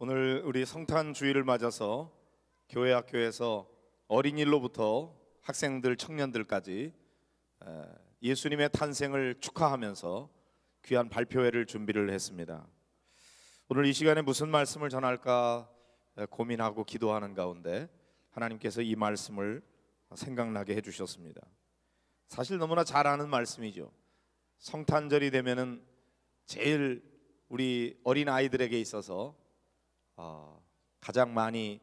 오늘 우리 성탄 주일을 맞아서 교회 학교에서 어린이로부터 학생들, 청년들까지 예수님의 탄생을 축하하면서 귀한 발표회를 준비를 했습니다. 오늘 이 시간에 무슨 말씀을 전할까 고민하고 기도하는 가운데 하나님께서 이 말씀을 생각나게 해주셨습니다. 사실 너무나 잘 아는 말씀이죠. 성탄절이 되면은 제일 우리 어린 아이들에게 있어서 가장 많이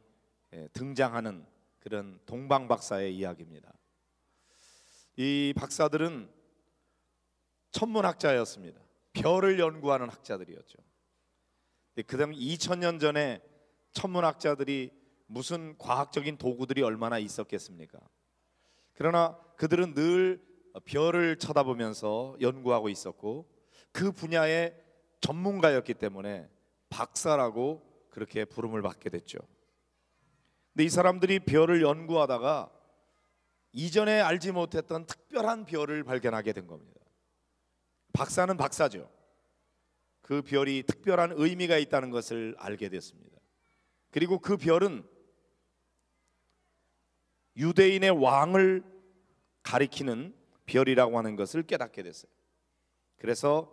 등장하는 그런 동방박사의 이야기입니다. 이 박사들은 천문학자였습니다. 별을 연구하는 학자들이었죠. 그다음 2000년 전에 천문학자들이 무슨 과학적인 도구들이 얼마나 있었겠습니까? 그러나 그들은 늘 별을 쳐다보면서 연구하고 있었고 그 분야의 전문가였기 때문에 박사라고 그렇게 부름을 받게 됐죠. 근데 이 사람들이 별을 연구하다가 이전에 알지 못했던 특별한 별을 발견하게 된 겁니다. 박사는 박사죠. 그 별이 특별한 의미가 있다는 것을 알게 됐습니다. 그리고 그 별은 유대인의 왕을 가리키는 별이라고 하는 것을 깨닫게 됐어요. 그래서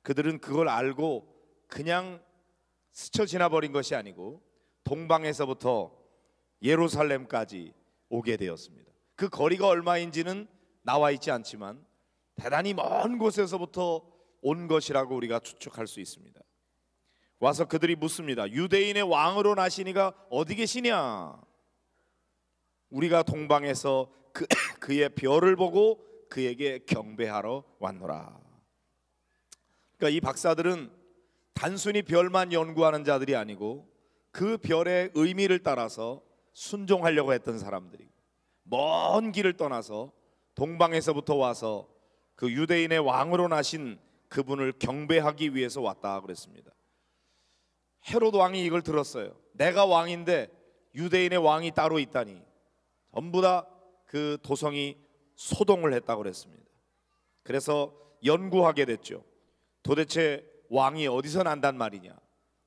그들은 그걸 알고 그냥 스쳐 지나버린 것이 아니고 동방에서부터 예루살렘까지 오게 되었습니다. 그 거리가 얼마인지는 나와 있지 않지만 대단히 먼 곳에서부터 온 것이라고 우리가 추측할 수 있습니다. 와서 그들이 묻습니다. 유대인의 왕으로 나시니가 어디 계시냐? 우리가 동방에서 그의 별을 보고 그에게 경배하러 왔노라. 그러니까 이 박사들은 단순히 별만 연구하는 자들이 아니고 그 별의 의미를 따라서 순종하려고 했던 사람들이고 먼 길을 떠나서 동방에서부터 와서 그 유대인의 왕으로 나신 그분을 경배하기 위해서 왔다 그랬습니다. 헤롯 왕이 이걸 들었어요. 내가 왕인데 유대인의 왕이 따로 있다니. 전부 다 그 도성이 소동을 했다고 그랬습니다. 그래서 연구하게 됐죠. 도대체 왕이 어디서 난단 말이냐.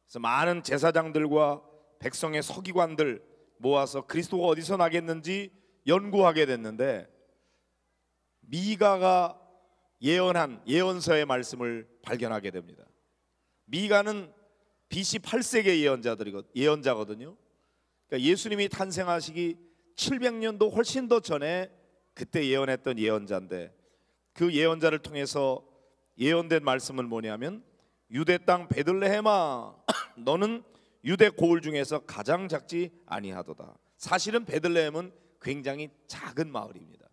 그래서 많은 제사장들과 백성의 서기관들 모아서 그리스도가 어디서 나겠는지 연구하게 됐는데 미가가 예언한 예언서의 말씀을 발견하게 됩니다. 미가는 BC 8세기 예언자거든요. 그러니까 예수님이 탄생하시기 700년도 훨씬 더 전에 그때 예언했던 예언자인데 그 예언자를 통해서 예언된 말씀은 뭐냐면 유대 땅 베들레헴아 너는 유대 고을 중에서 가장 작지 아니하도다. 사실은 베들레헴은 굉장히 작은 마을입니다.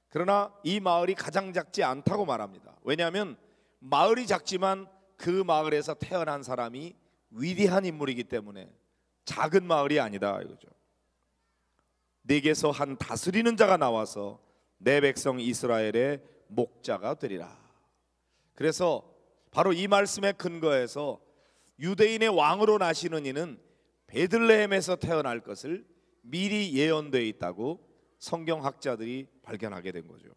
그러나 이 마을이 가장 작지 않다고 말합니다. 왜냐하면 마을이 작지만 그 마을에서 태어난 사람이 위대한 인물이기 때문에 작은 마을이 아니다 이거죠. 네게서 한 다스리는 자가 나와서 내 백성 이스라엘의 목자가 되리라. 그래서 바로 이 말씀에 근거해서 유대인의 왕으로 나시는 이는 베들레헴에서 태어날 것을 미리 예언되어 있다고 성경학자들이 발견하게 된 거죠.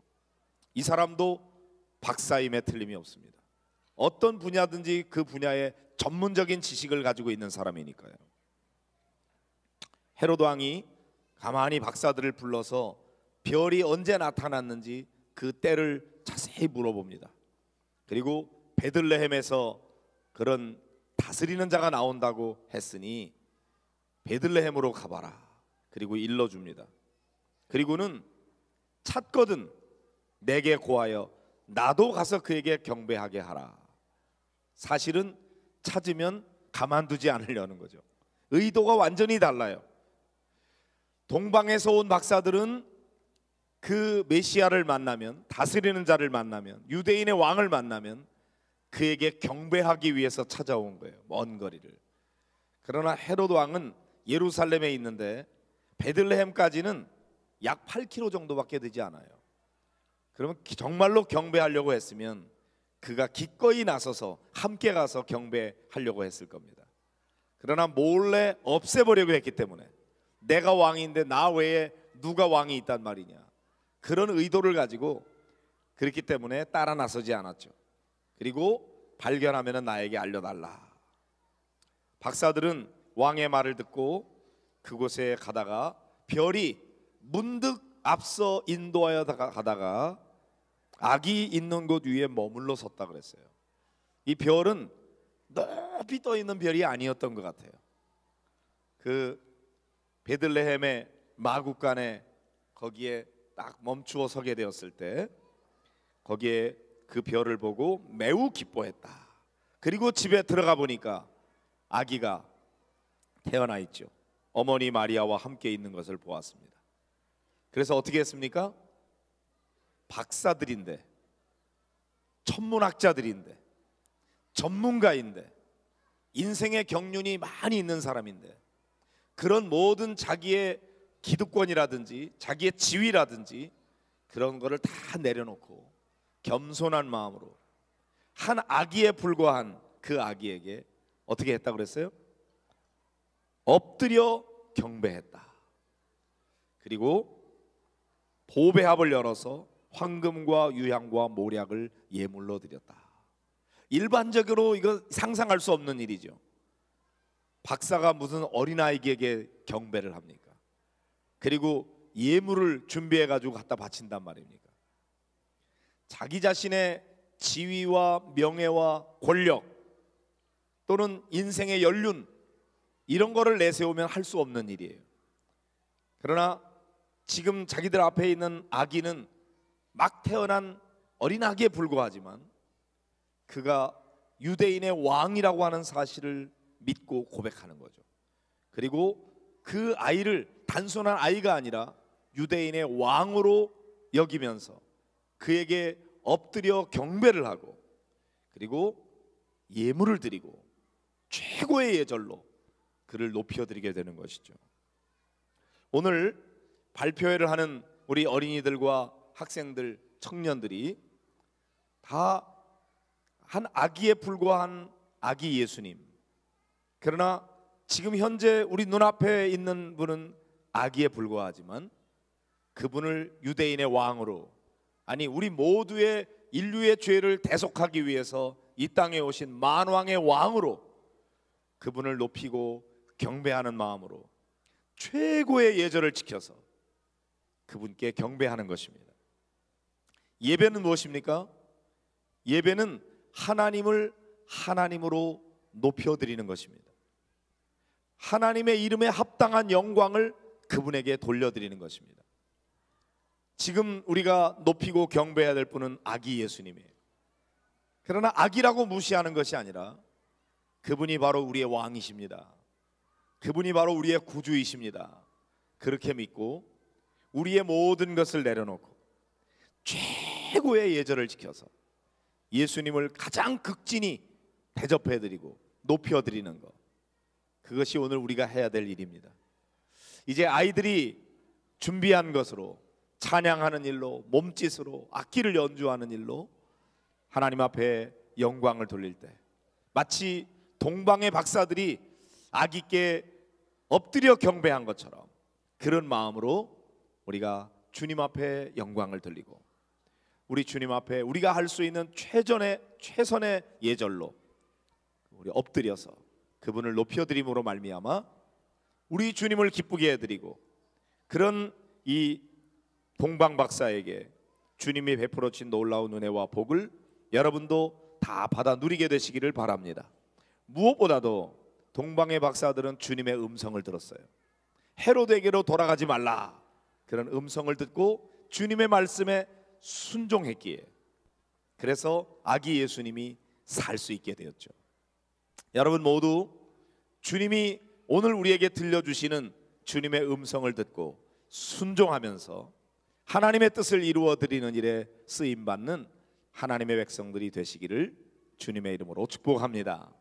이 사람도 박사임에 틀림이 없습니다. 어떤 분야든지 그 분야의 전문적인 지식을 가지고 있는 사람이니까요. 헤롯 왕이 가만히 박사들을 불러서 별이 언제 나타났는지 그 때를 자세히 물어봅니다. 그리고 베들레헴에서 그런 다스리는 자가 나온다고 했으니 베들레헴으로 가봐라. 그리고 일러줍니다. 그리고는 찾거든 내게 고하여 나도 가서 그에게 경배하게 하라. 사실은 찾으면 가만두지 않으려는 거죠. 의도가 완전히 달라요. 동방에서 온 박사들은 그 메시아를 만나면, 다스리는 자를 만나면, 유대인의 왕을 만나면 그에게 경배하기 위해서 찾아온 거예요. 먼 거리를. 그러나 헤롯 왕은 예루살렘에 있는데 베들레헴까지는 약 8km 정도밖에 되지 않아요. 그러면 정말로 경배하려고 했으면 그가 기꺼이 나서서 함께 가서 경배하려고 했을 겁니다. 그러나 몰래 없애버리려고 했기 때문에 내가 왕인데 나 외에 누가 왕이 있단 말이냐, 그런 의도를 가지고 그렇기 때문에 따라 나서지 않았죠. 그리고 발견하면 나에게 알려달라. 박사들은 왕의 말을 듣고 그곳에 가다가 별이 문득 앞서 인도하여 가다가 악이 있는 곳 위에 머물러 섰다 그랬어요. 이 별은 높이 떠 있는 별이 아니었던 것 같아요. 그 베들레헴의 마구간에 거기에 딱 멈추어 서게 되었을 때 거기에 그 별을 보고 매우 기뻐했다. 그리고 집에 들어가 보니까 아기가 태어나 있죠. 어머니 마리아와 함께 있는 것을 보았습니다. 그래서 어떻게 했습니까? 박사들인데, 천문학자들인데, 전문가인데, 인생의 경륜이 많이 있는 사람인데, 그런 모든 자기의 기득권이라든지 자기의 지위라든지 그런 거를 다 내려놓고 겸손한 마음으로 한 아기에 불과한 그 아기에게 어떻게 했다고 그랬어요? 엎드려 경배했다. 그리고 보배합을 열어서 황금과 유향과 모략을 예물로 드렸다. 일반적으로 이거 상상할 수 없는 일이죠. 박사가 무슨 어린아이에게 경배를 합니까? 그리고 예물을 준비해 가지고 갖다 바친단 말입니까? 자기 자신의 지위와 명예와 권력 또는 인생의 연륜 이런 거를 내세우면 할 수 없는 일이에요. 그러나 지금 자기들 앞에 있는 아기는 막 태어난 어린 아기에 불과하지만 그가 유대인의 왕이라고 하는 사실을 믿고 고백하는 거죠. 그리고 그 아이를 단순한 아이가 아니라 유대인의 왕으로 여기면서 그에게 엎드려 경배를 하고 그리고 예물을 드리고 최고의 예절로 그를 높여드리게 되는 것이죠. 오늘 발표회를 하는 우리 어린이들과 학생들, 청년들이 다 한 아기에 불과한 아기 예수님. 그러나 지금 현재 우리 눈앞에 있는 분은 아기에 불과하지만 그분을 유대인의 왕으로, 아니 우리 모두의 인류의 죄를 대속하기 위해서 이 땅에 오신 만왕의 왕으로 그분을 높이고 경배하는 마음으로 최고의 예절을 지켜서 그분께 경배하는 것입니다. 예배는 무엇입니까? 예배는 하나님을 하나님으로 높여드리는 것입니다. 하나님의 이름에 합당한 영광을 그분에게 돌려드리는 것입니다. 지금 우리가 높이고 경배해야 될 분은 아기 예수님이에요. 그러나 아기라고 무시하는 것이 아니라 그분이 바로 우리의 왕이십니다. 그분이 바로 우리의 구주이십니다. 그렇게 믿고 우리의 모든 것을 내려놓고 최고의 예절을 지켜서 예수님을 가장 극진히 대접해드리고 높여드리는 것, 그것이 오늘 우리가 해야 될 일입니다. 이제 아이들이 준비한 것으로 찬양하는 일로, 몸짓으로 악기를 연주하는 일로 하나님 앞에 영광을 돌릴 때 마치 동방의 박사들이 아기께 엎드려 경배한 것처럼 그런 마음으로 우리가 주님 앞에 영광을 돌리고 우리 주님 앞에 우리가 할 수 있는 최선의 예절로 우리 엎드려서 그분을 높여드림으로 말미암아 우리 주님을 기쁘게 해드리고 그런 이 동방 박사에게 주님이 베풀어 주신 놀라운 은혜와 복을 여러분도 다 받아 누리게 되시기를 바랍니다. 무엇보다도 동방의 박사들은 주님의 음성을 들었어요. 헤로데에게로 돌아가지 말라, 그런 음성을 듣고 주님의 말씀에 순종했기에 그래서 아기 예수님이 살 수 있게 되었죠. 여러분 모두 주님이 오늘 우리에게 들려주시는 주님의 음성을 듣고 순종하면서 하나님의 뜻을 이루어 드리는 일에 쓰임받는 하나님의 백성들이 되시기를 주님의 이름으로 축복합니다.